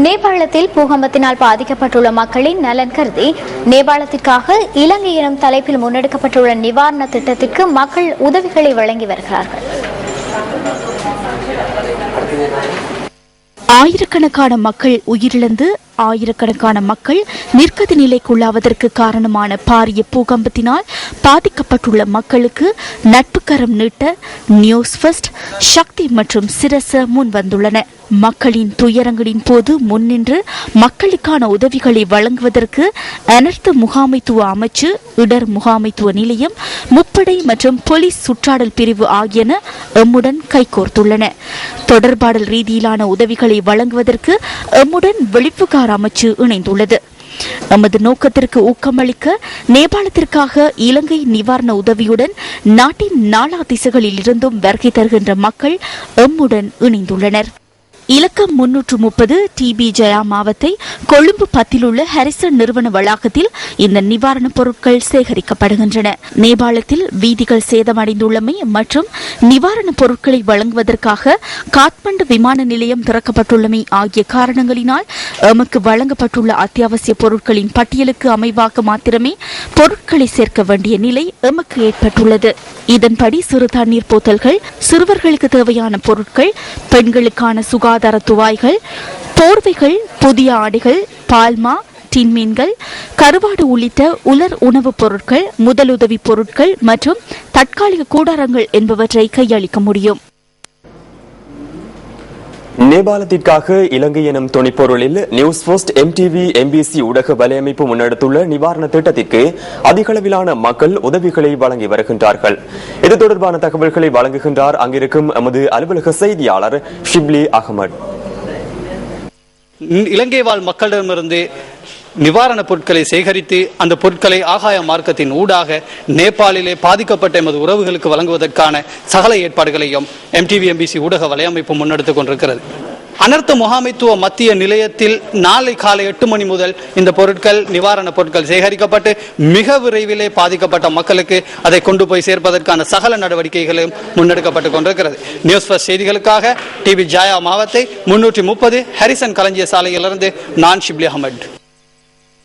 நேபாளத்தில் பூகம்பத்தினால் பாதிக்கப்பட்டுள்ள மக்களின் நலன் கருதி நேபாளத்திற்காக இலங்கை எனும் தலைப்பில் முன்னெடுக்கப்பட்டுள்ள நிவாரண திட்டத்திற்கு மக்கள் உதவிகளை வழங்கி வருகிறார்கள். ஆயிரக்கணக்கான மக்கள் உயிரிழந்து ஆயிரக்கணக்கான மக்கள் நிர்கதி நிலைக்குள்ளாவதற்கு காரணமான பாரிய பூகம்பத்தினால் பாதிக்கப்பட்டுள்ள மக்களுக்கு நட்புக்கரம் நீட்ட நியூஸ் ஃபர்ஸ்ட், சக்தி மற்றும் சிரச முன் வந்துள்ளன. மக்களின் துயரங்களின் போது முன்னின்று மக்களுக்கான உதவிகளை வழங்குவதற்கு அனர்த்த முகாமைத்துவ அமைச்சு, இடர் முகாமைத்துவ நிலையம், முப்படை மற்றும் போலீஸ் சுற்றாடல் பிரிவு ஆகியன எம்முடன் கைகோர்த்துள்ளன. தொடர்பாடல் ரீதியிலான உதவிகளை வழங்குவதற்கு எம்முடன் வெளிப்புகார அமைச்சு இணைந்துள்ளது. எமது நோக்கத்திற்கு ஊக்கமளிக்க நேபாளத்திற்காக இலங்கை நிவாரண உதவியுடன் நாட்டின் நாலா திசைகளில் இருந்தும் வருகை தருகின்ற மக்கள் எம்முடன் இணைந்துள்ளனர். இலக்கம் 330 டிபி ஜயா மாவத்தை கொழும்பு 10 உள்ள ஹரிசன் நிறுவன வளாகத்தில் இந்த நிவாரணப் பொருட்கள் சேகரிக்கப்படுகின்றன. நேபாளத்தில் வீதிகள் சேதமடைந்துள்ளமை மற்றும் நிவாரணப் பொருட்களை வழங்குவதற்காக காத்மண்டு விமான நிலையம் திறக்கப்பட்டுள்ளமை ஆகிய காரணங்களினால் எமக்கு வழங்கப்பட்டுள்ள அத்தியாவசிய பொருட்களின் பட்டியலுக்கு அமைவாக மாத்திரமே பொருட்களை சேர்க்க வேண்டிய நிலை எமக்கு ஏற்பட்டுள்ளது. இதன்படி சிறு தண்ணீர் போத்தல்கள், சிறுவர்களுக்கு தேவையான பொருட்கள், பெண்களுக்கான சுகாதார துவாய்கள், போர்வைகள், புதிய ஆடைகள், பால்மா, டின்மீன்கள், கருவாடு உள்ளிட்ட உலர் உணவுப் பொருட்கள், முதலுதவி பொருட்கள் மற்றும் தற்காலிக கூடாரங்கள் என்பவற்றை கையளிக்க முடியும். நேபாளத்திற்காக இலங்கை எனும் துணைப்பொருளில் நியூஸ் ஃபர்ஸ்ட், எம்டிவி, எம்பிசி ஊடக வலையமைப்பு முன்னெடுத்துள்ள நிவாரண திட்டத்திற்கு அதிகளவிலான மக்கள் உதவிகளை வழங்கி வருகின்றார்கள். இது தொடர்பான தகவல்களை வழங்குகின்றார் அங்கிருக்கும் எமது அலுவலக செய்தியாளர் ஷிப்லி அகமது. இலங்கை வாழ் மக்களிடமிருந்து நிவாரணப் பொருட்களை சேகரித்து அந்த பொருட்களை ஆகாய மார்க்கத்தின் ஊடாக நேபாளிலே பாதிக்கப்பட்ட எமது உறவுகளுக்கு வழங்குவதற்கான சகல ஏற்பாடுகளையும் எம்டிவி எம்பிசி ஊடக வலையமைப்பு முன்னெடுத்துக் கொண்டிருக்கிறது. அனர்த்த முகாமைத்துவ மத்திய நிலையத்தில் நாளை காலை 8 மணி முதல் இந்த பொருட்கள், நிவாரணப் பொருட்கள் சேகரிக்கப்பட்டு மிக விரைவிலே பாதிக்கப்பட்ட மக்களுக்கு அதை கொண்டு போய் சேர்ப்பதற்கான சகல நடவடிக்கைகளும் முன்னெடுக்கப்பட்டுக் கொண்டிருக்கிறது. நியூஸ் ஃபர்ஸ்ட் செய்திகளுக்காக டிபி ஜயா மாவத்தை 330 ஹரிசன் களஞ்சிய சாலையிலிருந்து நான் ஷிப்லி அகமது.